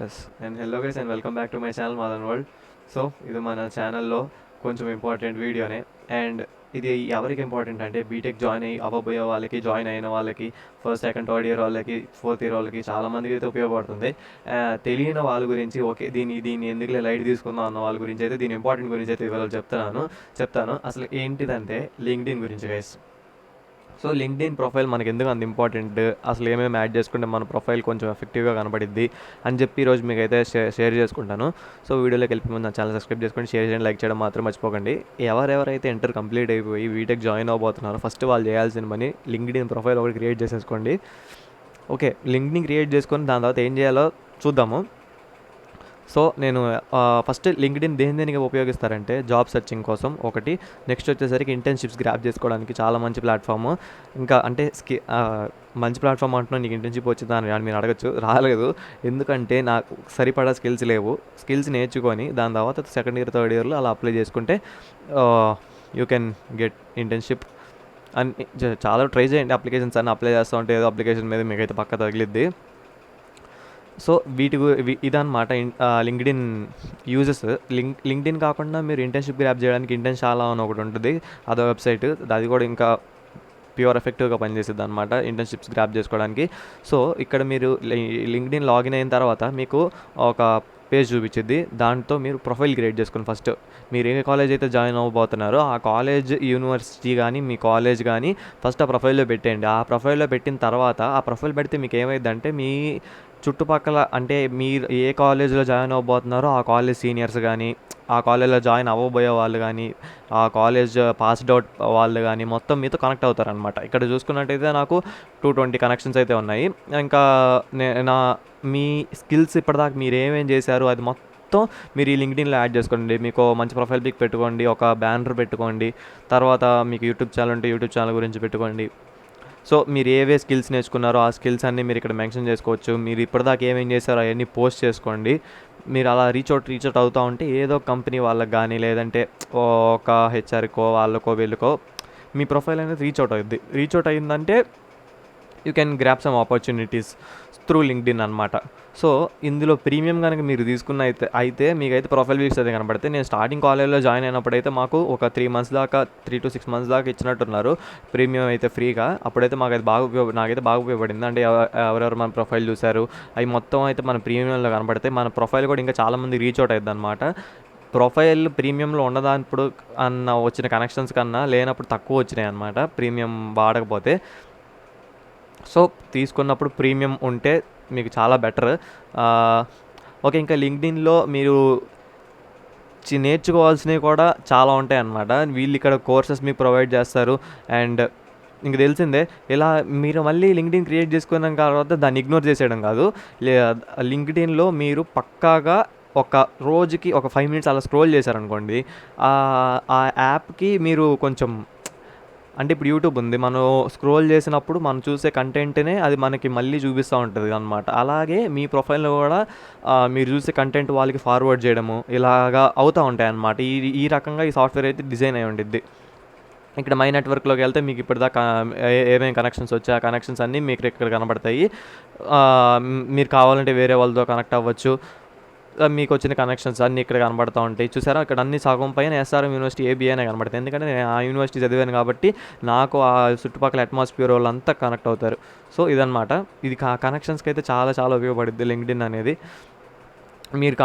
Yes and hello guys and welcome back to my channel Madan world. So ఇది మన ఛానల్లో కొంచెం ఇంపార్టెంట్ వీడియోనే. అండ్ ఇది ఎవరికి ఇంపార్టెంట్ అంటే బీటెక్ జాయిన్ అవ్వబోయే వాళ్ళకి, జాయిన్ అయిన వాళ్ళకి, ఫస్ట్ సెకండ్ థర్డ్ ఇయర్ వాళ్ళకి, ఫోర్త్ ఇయర్ వాళ్ళకి చాలామందికి అయితే ఉపయోగపడుతుంది. తెలియని వాళ్ళ గురించి ఓకే దీన్ని ఎందుకులే లైట్ తీసుకుందాం అన్న వాళ్ళ గురించి అయితే దీని ఇంపార్టెంట్ గురించి అయితే ఇవాళ చెప్తాను. అసలు ఏంటిదంటే లింక్డ్ఇన్ గురించి గైస్. సో లింక్డ్ఇన్ ప్రొఫైల్ మనకి ఎందుకు అంత ఇంపార్టెంట్, అసలు ఏమేమి యాడ్ చేసుకుంటే మన ప్రొఫైల్ కొంచెం ఎఫెక్టివ్గా కనబడిద్ది అని చెప్పి ఈరోజు మీకు అయితే షేర్ చేసుకుంటాను. సో వీడియోలోకి వెళ్ళి ముందు నా ఛానల్ సబ్స్క్రైబ్ చేసుకోండి, షేర్ చేయండి, లైక్ చేయడం మాత్రం మర్చిపోకండి. ఎవరెవరైతే ఇంటర్ కంప్లీట్ అయిపోయి బీటెక్ జాయిన్ అవబోతున్నారో ఫస్ట్ వాళ్ళు చేయాల్సిన పని లింక్డ్ఇన్ ప్రొఫైల్ ఒకటి క్రియేట్ చేసేసుకోండి. ఓకే, లింక్డ్ఇన్ క్రియేట్ చేసుకొని దాని తర్వాత ఏం చేయాలో చూద్దాము. సో నేను ఫస్ట్ లింక్డ్ఇన్ దేనికి ఉపయోగిస్తారంటే జాబ్ సెర్చింగ్ కోసం ఒకటి, నెక్స్ట్ వచ్చేసరికి ఇంటర్న్షిప్స్ గ్రాప్ చేసుకోవడానికి చాలా మంచి ప్లాట్ఫామ్. ఇంకా అంటే మంచి ప్లాట్ఫామ్ అంటున్నాను, నీకు ఇంటర్న్షిప్ వచ్చిందా అని మీరు అడగచ్చు. రాలేదు, ఎందుకంటే నాకు సరిపడా స్కిల్స్ లేవు. స్కిల్స్ నేర్చుకొని దాని తర్వాత సెకండ్ ఇయర్ థర్డ్ ఇయర్లో అలా అప్లై చేసుకుంటే యూ కెన్ గెట్ ఇంటర్న్షిప్. అని చాలా ట్రై చేయండి, అప్లికేషన్స్ అన్నీ అప్లై చేస్తూ ఉంటే ఏదో అప్లికేషన్ మీద మీకైతే పక్క తగిలిద్ది. సో ఇదన్నమాట లింక్డ్ఇన్ యూజెస్. లింక్డ్ఇన్ కాకుండా మీరు ఇంటర్న్షిప్ గ్రాప్ చేయడానికి ఇంటర్న్షాలా అని ఒకటి ఉంటుంది, అదో వెబ్సైట్. అది కూడా ఇంకా ప్యూర్ ఎఫెక్టివ్గా పనిచేస్తుంది అనమాట ఇంటర్న్షిప్స్ గ్రాప్ చేసుకోవడానికి. సో ఇక్కడ మీరు లింక్డ్ఇన్ లాగిన్ అయిన తర్వాత మీకు ఒక పేజ్ చూపించింది, దాంతో మీరు ప్రొఫైల్ క్రియేట్ చేసుకుని ఫస్ట్ మీరు ఏ కాలేజ్ అయితే జాయిన్ అవ్వబోతున్నారో ఆ కాలేజ్, యూనివర్సిటీ కానీ మీ కాలేజ్ కానీ ఫస్ట్ ఆ ప్రొఫైల్లో పెట్టేయండి. ఆ ప్రొఫైల్లో పెట్టిన తర్వాత ఆ ప్రొఫైల్ పెడితే మీకు ఏమైందంటే మీ చుట్టుపక్కల అంటే మీరు ఏ కాలేజ్లో జాయిన్ అవ్వబోతున్నారో ఆ కాలేజ్ సీనియర్స్ కానీ, ఆ కాలేజ్లో జాయిన్ అవ్వబోయే వాళ్ళు కానీ, ఆ కాలేజ్ పాస్డ్ అవుట్ వాళ్ళు కానీ మొత్తం మీతో కనెక్ట్ అవుతారనమాట. ఇక్కడ చూసుకున్నట్టయితే నాకు 220 కనెక్షన్స్ అయితే ఉన్నాయి. ఇంకా మీ స్కిల్స్ ఇప్పటిదాకా మీరు ఏమేం చేశారు అది మొత్తం మీరు ఈ లింక్డ్ఇన్లో యాడ్ చేసుకోండి. మీకు మంచి ప్రొఫైల్ పిక్ పెట్టుకోండి, ఒక బ్యానర్ పెట్టుకోండి, తర్వాత మీకు యూట్యూబ్ ఛానల్ ఉంటే యూట్యూబ్ ఛానల్ గురించి పెట్టుకోండి. సో మీరు ఏవే స్కిల్స్ నేర్చుకున్నారో ఆ స్కిల్స్ అన్నీ మీరు ఇక్కడ మెన్షన్ చేసుకోవచ్చు. మీరు ఇప్పటిదాకా ఏమేం చేశారో అవన్నీ పోస్ట్ చేసుకోండి. మీరు అలా రీచ్ అవుట్ అవుతూ ఉంటే ఏదో కంపెనీ వాళ్ళకి కానీ, లేదంటే ఒక హెచ్ఆర్కో వాళ్ళకో వీళ్ళకో మీ ప్రొఫైల్ అనేది రీచ్ అవుట్ అయిందంటే you can grab some opportunities through LinkedIn అనమాట. సో ఇందులో ప్రీమియం కనుక మీరు తీసుకున్న అయితే మీకైతే ప్రొఫైల్ వీక్స్ అయితే కనబడితే, నేను స్టార్టింగ్ కాలేజ్లో జాయిన్ అయినప్పుడైతే మాకు ఒక 3 to 6 months దాకా ఇచ్చినట్టున్నారు ప్రీమియం అయితే ఫ్రీగా. అప్పుడైతే నాకైతే బాగా ఉపయోగపడింది. అంటే ఎవరెవరు మన ప్రొఫైల్ చూశారు అవి మొత్తం అయితే మన ప్రీమియంలో కనబడితే మన ప్రొఫైల్ కూడా ఇంకా చాలామంది రీచ్ అవుట్ అవుతుంది అనమాట. ప్రొఫైల్ ప్రీమియంలో ఉన్నదానిప్పుడు వచ్చిన కనెక్షన్స్ కన్నా లేనప్పుడు తక్కువ వచ్చినాయి అనమాట ప్రీమియం వాడకపోతే. సో తీసుకున్నప్పుడు ప్రీమియం ఉంటే మీకు చాలా బెటర్. ఓకే, ఇంకా లింక్డ్ఇన్లో మీరు నేర్చుకోవాల్సినవి కూడా చాలా ఉంటాయి అన్నమాట. వీళ్ళు ఇక్కడ కోర్సెస్ మీకు ప్రొవైడ్ చేస్తారు. అండ్ ఇంక తెలిసిందే, ఇలా మీరు మళ్ళీ లింక్డ్ఇన్ క్రియేట్ చేసుకున్న తర్వాత దాన్ని ఇగ్నోర్ చేసేయడం కాదు. లింక్డ్ఇన్లో మీరు పక్కాగా ఒక రోజుకి ఒక 5 minutes అలా స్క్రోల్ చేశారనుకోండి, ఆ యాప్కి మీరు కొంచెం అంటే ఇప్పుడు యూట్యూబ్ ఉంది, మనం స్క్రోల్ చేసినప్పుడు మనం చూసే కంటెంట్నే అది మనకి మళ్ళీ చూపిస్తూ ఉంటుంది అనమాట. అలాగే మీ ప్రొఫైల్లో కూడా మీరు చూసే కంటెంట్ వాళ్ళకి ఫార్వర్డ్ చేయడము ఇలాగా అవుతూ ఉంటాయి అన్నమాట. ఈ రకంగా ఈ సాఫ్ట్వేర్ అయితే డిజైన్ అయి ఉండిద్ది. ఇక్కడ మై నెట్వర్క్లోకి వెళ్తే మీకు ఇప్పటిదాకా ఏమేమి కనెక్షన్స్ వచ్చాయి ఆ కనెక్షన్స్ అన్నీ మీకు ఇక్కడ కనబడతాయి. మీరు కావాలంటే వేరే వాళ్ళతో కనెక్ట్ అవ్వచ్చు. మీకు వచ్చిన కనెక్షన్స్ అన్నీ ఇక్కడ కనబడుతూ ఉంటాయి. చూసారా, ఇక్కడ అన్ని సగం పైన ఎస్ఆర్ఎం యూనివర్సిటీ ఏబిఐ అనే కనబడతాయి. ఎందుకంటే నేను ఆ యూనివర్సిటీ చదివాను కాబట్టి నాకు ఆ చుట్టుపక్కల అట్మాస్ఫియర్ వాళ్ళంతా కనెక్ట్ అవుతారు. సో ఇదనమాట, ఇది కనెక్షన్స్కి అయితే చాలా చాలా ఉపయోగపడుద్ది లింక్డ్ఇన్ అనేది. మీరు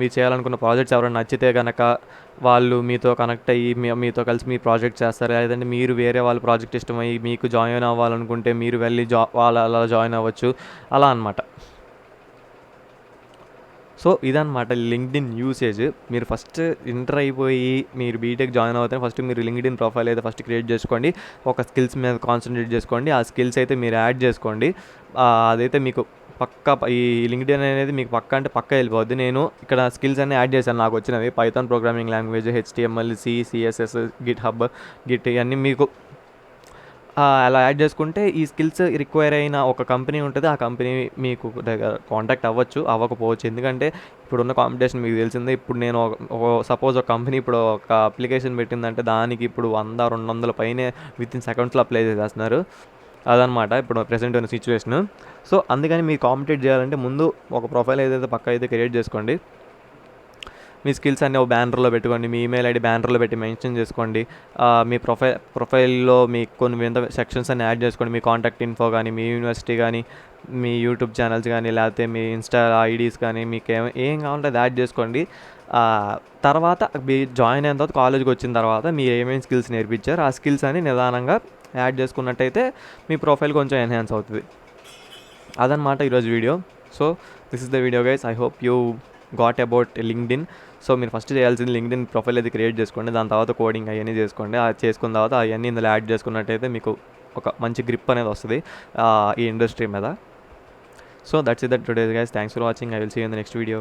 మీరు చేయాలనుకున్న ప్రాజెక్ట్స్ ఎవరైనా నచ్చితే కనుక వాళ్ళు మీతో కనెక్ట్ అయ్యి మీతో కలిసి మీ ప్రాజెక్ట్ చేస్తారు. లేదంటే మీరు వేరే వాళ్ళ ప్రాజెక్ట్ ఇష్టమయ్యి మీకు జాయిన్ అవ్వాలనుకుంటే మీరు వెళ్ళి వాళ్ళు అలా జాయిన్ అవ్వచ్చు, అలా అనమాట. సో ఇదన్నమాట లింక్డ్ఇన్ యూసేజ్. మీరు ఫస్ట్ ఇంటర్ అయిపోయి మీరు బీటెక్ జాయిన్ అవుతే ఫస్ట్ మీరు లింక్డ్ఇన్ ప్రొఫైల్ అయితే ఫస్ట్ క్రియేట్ చేసుకోండి. ఒక స్కిల్స్ మీద కాన్సన్ట్రేట్ చేసుకోండి. ఆ స్కిల్స్ అయితే మీరు యాడ్ చేసుకోండి. అదైతే మీకు పక్కా ఈ లింక్డ్ఇన్ అనేది మీకు పక్కా వెళ్ళిపోద్ది. నేను ఇక్కడ స్కిల్స్ అన్నీ యాడ్ చేశాను నాకు వచ్చినవి. Python programming language, HTML, CSS, Git ఇవన్నీ మీకు అలా యాడ్ చేసుకుంటే ఈ స్కిల్స్ రిక్వైర్ అయిన ఒక కంపెనీ ఉంటుంది. ఆ కంపెనీ మీకు కాంటాక్ట్ అవ్వకపోవచ్చు. ఎందుకంటే ఇప్పుడున్న కాంపిటీషన్ మీకు తెలిసిందే. ఇప్పుడు నేను సపోజ్ ఒక కంపెనీ ఇప్పుడు ఒక అప్లికేషన్ పెట్టిందంటే దానికి ఇప్పుడు 100-200 పైనే విత్ ఇన్ సెకండ్స్లో అప్లై చేసేస్తున్నారు. అదనమాట ఇప్పుడు ప్రెజెంట్ ఉన్న సిచ్యువేషను. సో అందుకని మీరు కాంపిటేట్ చేయాలంటే ముందు ఒక ప్రొఫైల్ ఏదైతే పక్కా అయితే క్రియేట్ చేసుకోండి. మీ స్కిల్స్ అన్నీ ఒక బ్యానర్లో పెట్టుకోండి. మీ ఈమెయిల్ ఐడి బ్యానర్లో పెట్టి మెన్షన్ చేసుకోండి. మీ ప్రొఫైల్లో మీ కొన్ని వింత సెక్షన్స్ అన్ని యాడ్ చేసుకోండి. మీ కాంటాక్ట్ ఇన్ఫో కానీ, మీ యూనివర్సిటీ కానీ, మీ యూట్యూబ్ ఛానల్స్ కానీ, లేకపోతే మీ ఇన్స్టా ఐడీస్ కానీ, మీకు ఏం కావాలంటే అది యాడ్ చేసుకోండి. తర్వాత మీ జాయిన్ అయిన తర్వాత కాలేజ్కి వచ్చిన తర్వాత మీరు ఏమేమి స్కిల్స్ నేర్పించారు ఆ స్కిల్స్ అని నిదానంగా యాడ్ చేసుకున్నట్టయితే మీ ప్రొఫైల్ కొంచెం ఎన్హాన్స్ అవుతుంది. అదనమాట ఈరోజు video. So this is the video guys. I hope you got about LinkedIn. So మీరు ఫస్ట్ చేయాల్సింది లింక్డ్ఇన్ ప్రొఫైల్ అది క్రియేట్ చేసుకోండి. దాని తర్వాత కోడింగ్ అవన్నీ చేసుకోండి. అది చేసుకున్న తర్వాత అవన్నీ ఇందులో యాడ్ చేసుకున్నట్టయితే మీకు ఒక మంచి గ్రిప్ అనేది వస్తుంది ఈ ఇండస్ట్రీ మీద. So that's it today guys. Thanks for watching. I will see you in the next video.